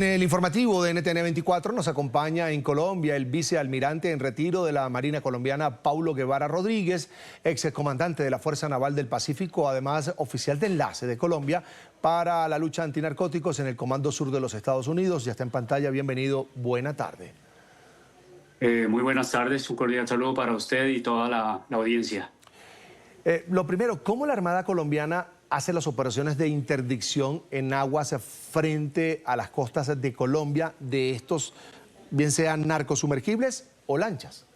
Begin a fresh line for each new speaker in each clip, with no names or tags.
En el informativo de NTN 24 nos acompaña en Colombia el vicealmirante en retiro de la Marina colombiana Paulo Guevara Rodríguez, excomandante de la Fuerza Naval del Pacífico, además oficial de enlace de Colombia para la lucha antinarcóticos en el Comando Sur de los Estados Unidos. Ya está en pantalla, bienvenido, buena tarde.
Muy buenas tardes, un cordial saludo para usted y toda la audiencia.
Lo primero, ¿cómo la Armada colombiana hace las operaciones de interdicción en aguas frente a las costas de Colombia de estos, bien sean narcosumergibles o lanchas?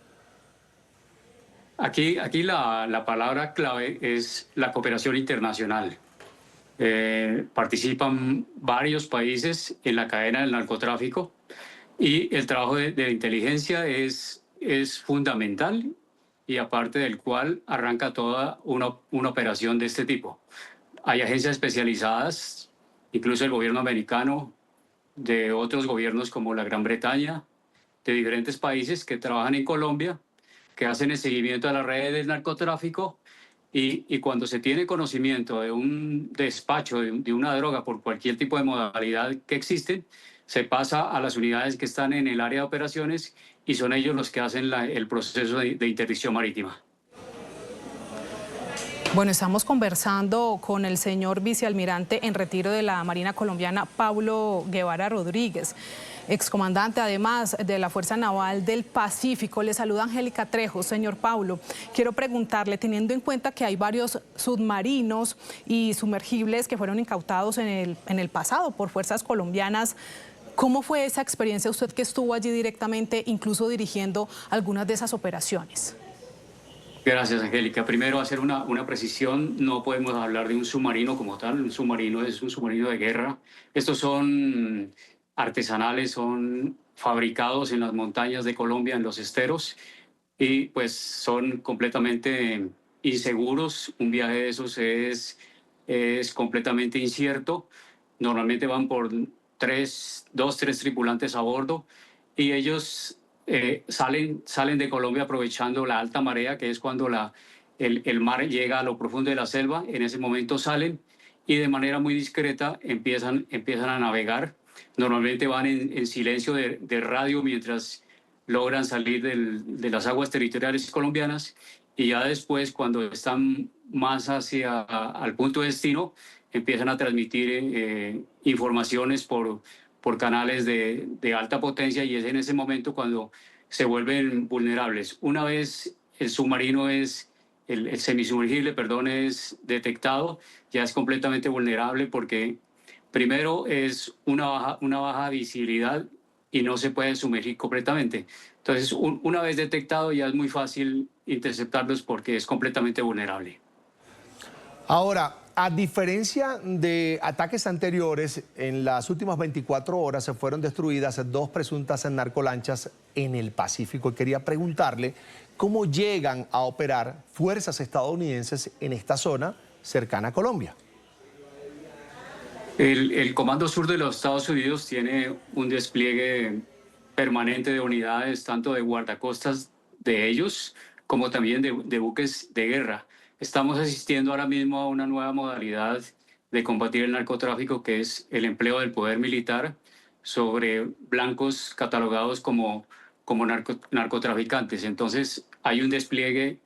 Aquí la palabra clave es la cooperación internacional. Participan varios países en la cadena del narcotráfico y el trabajo de inteligencia es fundamental, y aparte del cual arranca toda una operación de este tipo. Hay agencias especializadas, incluso el gobierno americano, de otros gobiernos como la Gran Bretaña, de diferentes países que trabajan en Colombia, que hacen el seguimiento a las redes del narcotráfico, y cuando se tiene conocimiento de un despacho de una droga por cualquier tipo de modalidad que existen, se pasa a las unidades que están en el área de operaciones y son ellos los que hacen el proceso de interdicción marítima.
Bueno, estamos conversando con el señor vicealmirante en retiro de la Marina colombiana, Paulo Guevara Rodríguez, excomandante además de la Fuerza Naval del Pacífico. Le saluda Angélica Trejo. Señor Paulo, quiero preguntarle, teniendo en cuenta que hay varios submarinos y sumergibles que fueron incautados en el pasado por fuerzas colombianas, ¿cómo fue esa experiencia usted que estuvo allí directamente, incluso dirigiendo algunas de esas operaciones?
Gracias, Angélica. Primero, hacer una precisión. No podemos hablar de un submarino como tal. Un submarino es un submarino de guerra. Estos son artesanales, son fabricados en las montañas de Colombia, en los esteros, y pues son completamente inseguros. Un viaje de esos es completamente incierto. Normalmente van por dos, tres tripulantes a bordo, y ellos salen de Colombia aprovechando la alta marea, que es cuando el mar llega a lo profundo de la selva. En ese momento salen y de manera muy discreta empiezan a navegar. Normalmente van en silencio de radio mientras logran salir de las aguas territoriales colombianas, y ya después, cuando están más al punto de destino, empiezan a transmitir informaciones por canales de alta potencia, y es en ese momento cuando se vuelven vulnerables. Una vez el submarino el semisumergible, perdón, es detectado, ya es completamente vulnerable, porque primero es una baja visibilidad y no se puede sumergir completamente. Entonces, una vez detectado, ya es muy fácil interceptarlos porque es completamente vulnerable.
Ahora, a diferencia de ataques anteriores, en las últimas 24 horas se fueron destruidas 2 presuntas narcolanchas en el Pacífico. Y quería preguntarle cómo llegan a operar fuerzas estadounidenses en esta zona cercana a Colombia.
El Comando Sur de los Estados Unidos tiene un despliegue permanente de unidades, tanto de guardacostas de ellos como también de buques de guerra. Estamos asistiendo ahora mismo a una nueva modalidad de combatir el narcotráfico, que es el empleo del poder militar sobre blancos catalogados como narcotraficantes. Entonces, hay un despliegue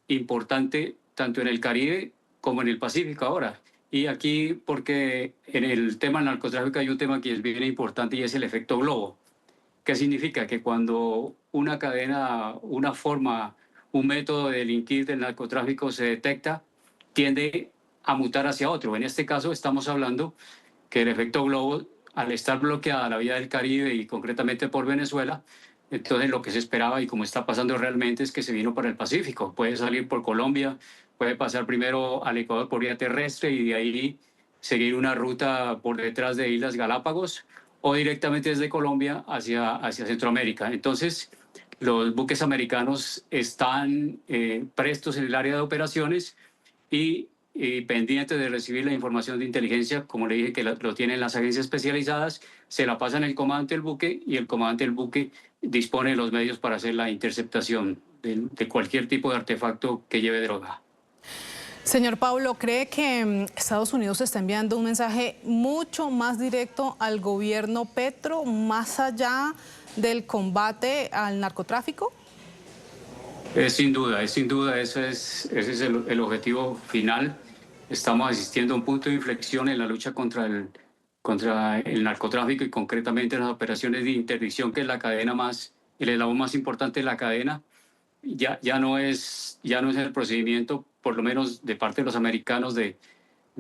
importante tanto en el Caribe como en el Pacífico ahora. Y aquí, porque en el tema del narcotráfico hay un tema que es bien importante, y es el efecto globo. ¿Qué significa? Que cuando una cadena, una forma, un método de delinquir del narcotráfico se detecta, tiende a mutar hacia otro. En este caso estamos hablando que el efecto globo, al estar bloqueada la vía del Caribe y concretamente por Venezuela, entonces lo que se esperaba, y como está pasando realmente, es que se vino para el Pacífico. Puede salir por Colombia, puede pasar primero al Ecuador por vía terrestre y de ahí seguir una ruta por detrás de Islas Galápagos, o directamente desde Colombia hacia Centroamérica. Entonces, los buques americanos están prestos en el área de operaciones y pendientes de recibir la información de inteligencia. Como le dije, que lo tienen las agencias especializadas, se la pasan al comandante del buque, y el comandante del buque dispone de los medios para hacer la interceptación de cualquier tipo de artefacto que lleve droga.
Señor Pablo, ¿cree que Estados Unidos está enviando un mensaje mucho más directo al gobierno Petro, más allá del combate al narcotráfico?
Sin duda, ese es el objetivo final. Estamos asistiendo a un punto de inflexión en la lucha contra el narcotráfico y concretamente en las operaciones de interdicción, que es el eslabón más importante de la cadena. Ya no es el procedimiento, por lo menos de parte de los americanos, de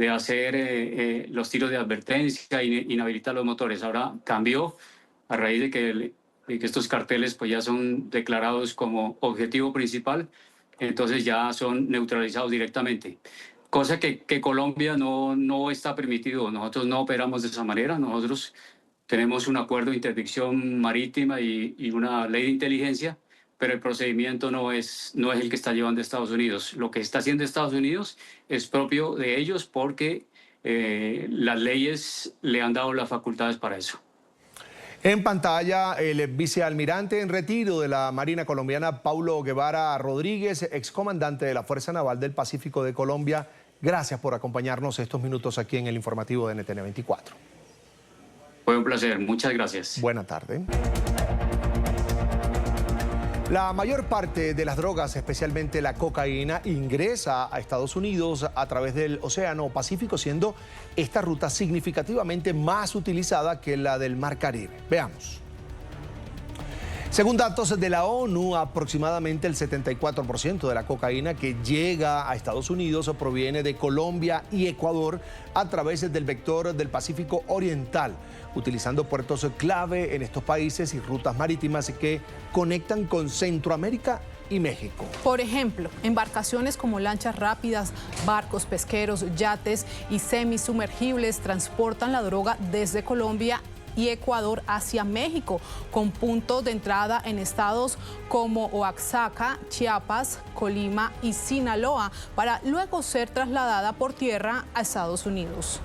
hacer los tiros de advertencia e inhabilitar los motores. Ahora cambió a raíz de que estos carteles pues ya son declarados como objetivo principal, entonces ya son neutralizados directamente. Cosa que Colombia no está permitido. Nosotros no operamos de esa manera. Nosotros tenemos un acuerdo de interdicción marítima y una ley de inteligencia, pero el procedimiento no es el que está llevando Estados Unidos. Lo que está haciendo Estados Unidos es propio de ellos porque las leyes le han dado las facultades para eso.
En pantalla, el vicealmirante en retiro de la Marina colombiana, Paulo Guevara Rodríguez, excomandante de la Fuerza Naval del Pacífico de Colombia. Gracias por acompañarnos estos minutos aquí en el informativo de NTN 24.
Fue un placer, muchas gracias.
Buena tarde. La mayor parte de las drogas, especialmente la cocaína, ingresa a Estados Unidos a través del Océano Pacífico, siendo esta ruta significativamente más utilizada que la del Mar Caribe. Veamos. Según datos de la ONU, aproximadamente el 74% de la cocaína que llega a Estados Unidos proviene de Colombia y Ecuador a través del vector del Pacífico Oriental, utilizando puertos clave en estos países y rutas marítimas que conectan con Centroamérica y México.
Por ejemplo, embarcaciones como lanchas rápidas, barcos pesqueros, yates y semisumergibles transportan la droga desde Colombia y Ecuador hacia México, con puntos de entrada en estados como Oaxaca, Chiapas, Colima y Sinaloa, para luego ser trasladada por tierra a Estados Unidos.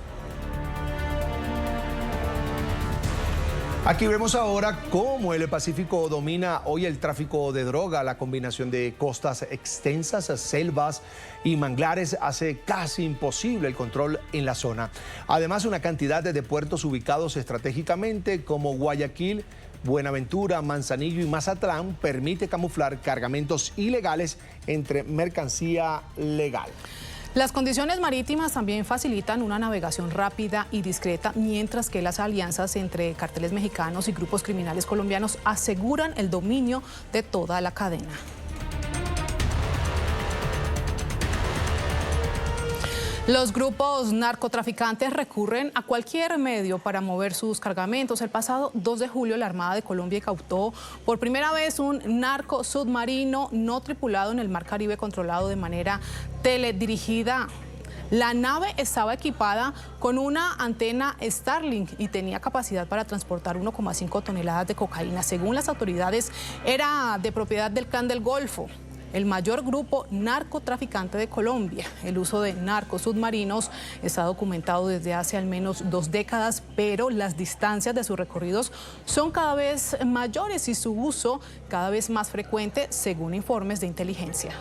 Aquí vemos ahora cómo el Pacífico domina hoy el tráfico de droga. La combinación de costas extensas, selvas y manglares hace casi imposible el control en la zona. Además, una cantidad de puertos ubicados estratégicamente como Guayaquil, Buenaventura, Manzanillo y Mazatlán permite camuflar cargamentos ilegales entre mercancía legal.
Las condiciones marítimas también facilitan una navegación rápida y discreta, mientras que las alianzas entre carteles mexicanos y grupos criminales colombianos aseguran el dominio de toda la cadena. Los grupos narcotraficantes recurren a cualquier medio para mover sus cargamentos. El pasado 2 de julio, la Armada de Colombia incautó por primera vez un narco submarino no tripulado en el Mar Caribe, controlado de manera teledirigida. La nave estaba equipada con una antena Starlink y tenía capacidad para transportar 1,5 toneladas de cocaína. Según las autoridades, era de propiedad del Clan del Golfo, el mayor grupo narcotraficante de Colombia. El uso de narcosubmarinos está documentado desde hace al menos 2 décadas, pero las distancias de sus recorridos son cada vez mayores y su uso cada vez más frecuente, según informes de inteligencia.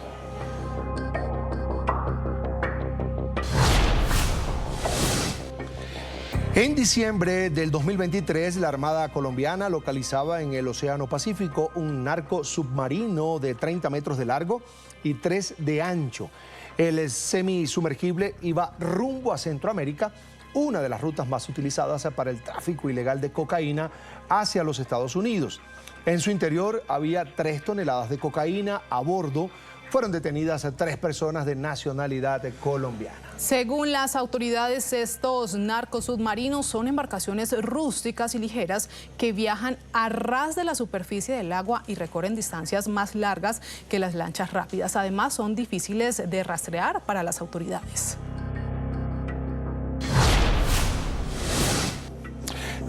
En diciembre del 2023, la Armada colombiana localizaba en el Océano Pacífico un narco submarino de 30 metros de largo y 3 de ancho. El semisumergible iba rumbo a Centroamérica, una de las rutas más utilizadas para el tráfico ilegal de cocaína hacia los Estados Unidos. En su interior había 3 toneladas de cocaína. A bordo fueron detenidas 3 personas de nacionalidad colombiana.
Según las autoridades, estos narcosubmarinos son embarcaciones rústicas y ligeras que viajan a ras de la superficie del agua y recorren distancias más largas que las lanchas rápidas. Además, son difíciles de rastrear para las autoridades.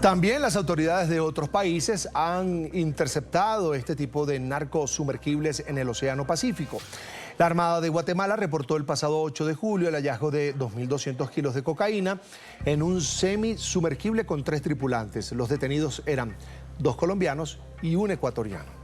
También las autoridades de otros países han interceptado este tipo de narcosumergibles en el Océano Pacífico. La Armada de Guatemala reportó el pasado 8 de julio el hallazgo de 2.200 kilos de cocaína en un semisumergible con 3 tripulantes. Los detenidos eran 2 colombianos y 1 ecuatoriano.